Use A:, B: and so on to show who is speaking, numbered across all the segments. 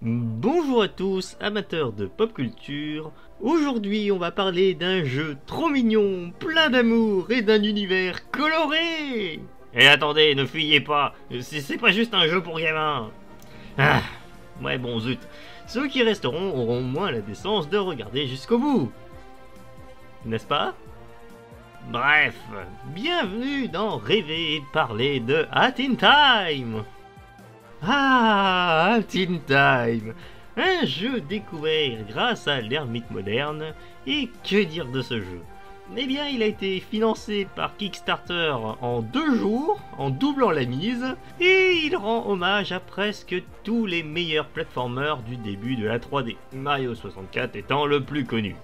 A: Bonjour à tous, amateurs de pop culture. Aujourd'hui, on va parler d'un jeu trop mignon, plein d'amour et d'un univers coloré. Et attendez, ne fuyez pas, c'est pas juste un jeu pour gamins. Ah, ouais bon zut. Ceux qui resteront auront au moins la décence de regarder jusqu'au bout. N'est-ce pas? Bref, bienvenue dans Rêver et parler de Hat in Time. Ah, Hat in Time, un jeu découvert grâce à l'ermite moderne, et que dire de ce jeu? Eh bien, il a été financé par Kickstarter en 2 jours, en doublant la mise, et il rend hommage à presque tous les meilleurs platformers du début de la 3D, Mario 64 étant le plus connu.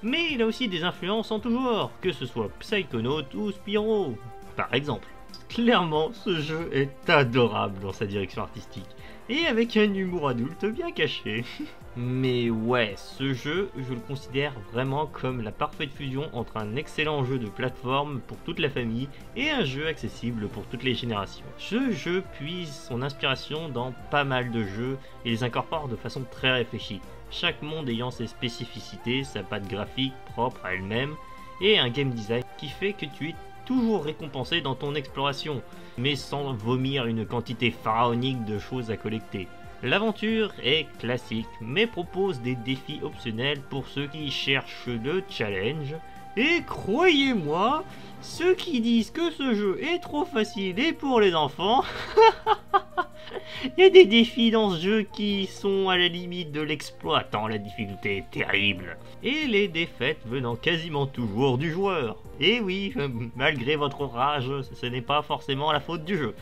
A: Mais il a aussi des influences en tout genre, que ce soit Psychonaut ou Spyro, par exemple. Clairement, ce jeu est adorable dans sa direction artistique, et avec un humour adulte bien caché. Mais ouais, ce jeu, je le considère vraiment comme la parfaite fusion entre un excellent jeu de plateforme pour toute la famille et un jeu accessible pour toutes les générations. Ce jeu puise son inspiration dans pas mal de jeux et les incorpore de façon très réfléchie, chaque monde ayant ses spécificités, sa patte graphique propre à elle-même, et un game design qui fait que tu es toujours récompensé dans ton exploration, mais sans vomir une quantité pharaonique de choses à collecter. L'aventure est classique, mais propose des défis optionnels pour ceux qui cherchent le challenge. Et croyez-moi, ceux qui disent que ce jeu est trop facile et pour les enfants, il y a des défis dans ce jeu qui sont à la limite de l'exploit tant la difficulté est terrible. Et les défaites venant quasiment toujours du joueur. Et oui, malgré votre rage, ce n'est pas forcément la faute du jeu.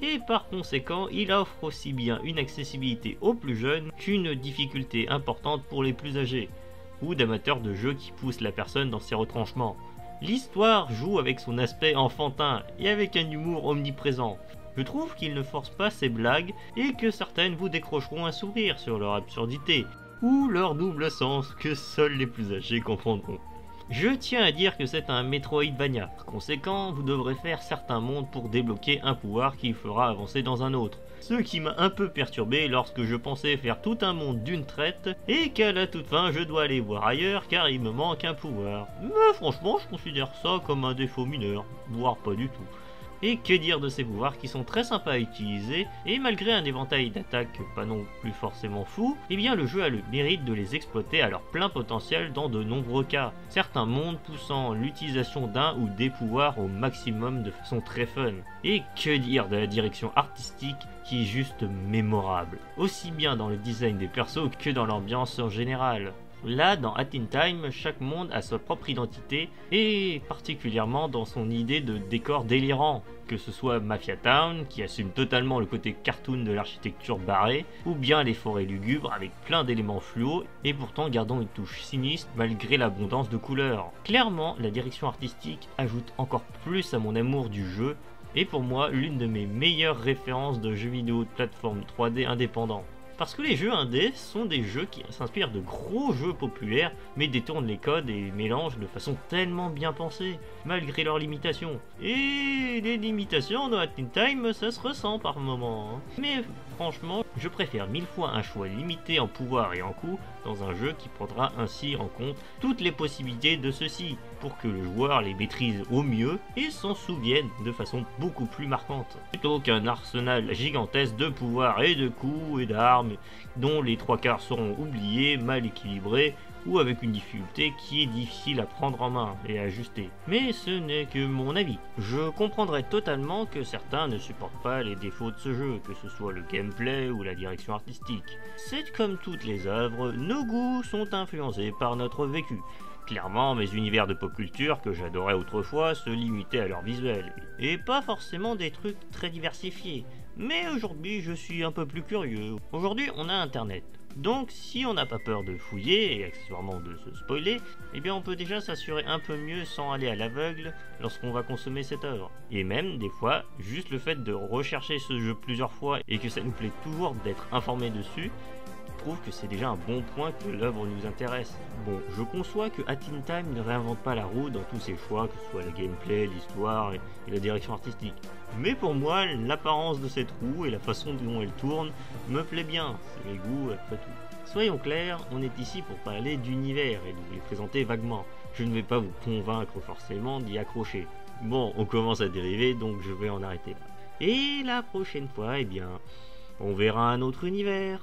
A: Et par conséquent, il offre aussi bien une accessibilité aux plus jeunes qu'une difficulté importante pour les plus âgés, ou d'amateurs de jeux qui poussent la personne dans ses retranchements. L'histoire joue avec son aspect enfantin et avec un humour omniprésent. Je trouve qu'il ne force pas ses blagues et que certaines vous décrocheront un sourire sur leur absurdité, ou leur double sens que seuls les plus âgés comprendront. Je tiens à dire que c'est un Metroidvania, par conséquent vous devrez faire certains mondes pour débloquer un pouvoir qui fera avancer dans un autre. Ce qui m'a un peu perturbé lorsque je pensais faire tout un monde d'une traite et qu'à la toute fin je dois aller voir ailleurs car il me manque un pouvoir. Mais franchement je considère ça comme un défaut mineur, voire pas du tout. Et que dire de ces pouvoirs qui sont très sympas à utiliser, et malgré un éventail d'attaques pas non plus forcément fou, eh bien le jeu a le mérite de les exploiter à leur plein potentiel dans de nombreux cas, certains mondes poussant l'utilisation d'un ou des pouvoirs au maximum de façon très fun. Et que dire de la direction artistique qui est juste mémorable, aussi bien dans le design des persos que dans l'ambiance en général. Là, dans Hat in Time, chaque monde a sa propre identité, et particulièrement dans son idée de décor délirant, que ce soit Mafia Town, qui assume totalement le côté cartoon de l'architecture barrée, ou bien les forêts lugubres avec plein d'éléments fluo, et pourtant gardant une touche sinistre malgré l'abondance de couleurs. Clairement, la direction artistique ajoute encore plus à mon amour du jeu, et pour moi, l'une de mes meilleures références de jeux vidéo de plateforme 3D indépendants. Parce que les jeux indés sont des jeux qui s'inspirent de gros jeux populaires, mais détournent les codes et mélangent de façon tellement bien pensée, malgré leurs limitations. Et les limitations dans Hat in Time, ça se ressent par moments. Mais franchement, je préfère 1000 fois un choix limité en pouvoir et en coût dans un jeu qui prendra ainsi en compte toutes les possibilités de ceux-ci, pour que le joueur les maîtrise au mieux et s'en souvienne de façon beaucoup plus marquante. Plutôt qu'un arsenal gigantesque de pouvoirs et de coups et d'armes dont les 3/4 seront oubliés, mal équilibrés ou avec une difficulté qui est difficile à prendre en main et à ajuster. Mais ce n'est que mon avis. Je comprendrais totalement que certains ne supportent pas les défauts de ce jeu, que ce soit le gameplay ou la direction artistique. C'est comme toutes les œuvres, nos goûts sont influencés par notre vécu. Clairement, mes univers de pop culture que j'adorais autrefois se limitaient à leur visuel, et pas forcément des trucs très diversifiés. Mais aujourd'hui, je suis un peu plus curieux. Aujourd'hui, on a Internet. Donc, si on n'a pas peur de fouiller, et accessoirement de se spoiler, eh bien on peut déjà s'assurer un peu mieux sans aller à l'aveugle lorsqu'on va consommer cette œuvre. Et même, des fois, juste le fait de rechercher ce jeu plusieurs fois et que ça nous plaît toujours d'être informé dessus, trouve que c'est déjà un bon point que l'œuvre nous intéresse. Bon, je conçois que Hat in Time ne réinvente pas la roue dans tous ses choix, que ce soit le gameplay, l'histoire et la direction artistique. Mais pour moi, l'apparence de cette roue et la façon dont elle tourne me plaît bien, c'est mes goûts après tout. Soyons clairs, on est ici pour parler d'univers et de vous les présenter vaguement. Je ne vais pas vous convaincre forcément d'y accrocher. Bon, on commence à dériver, donc je vais en arrêter là. Et la prochaine fois, eh bien, on verra un autre univers.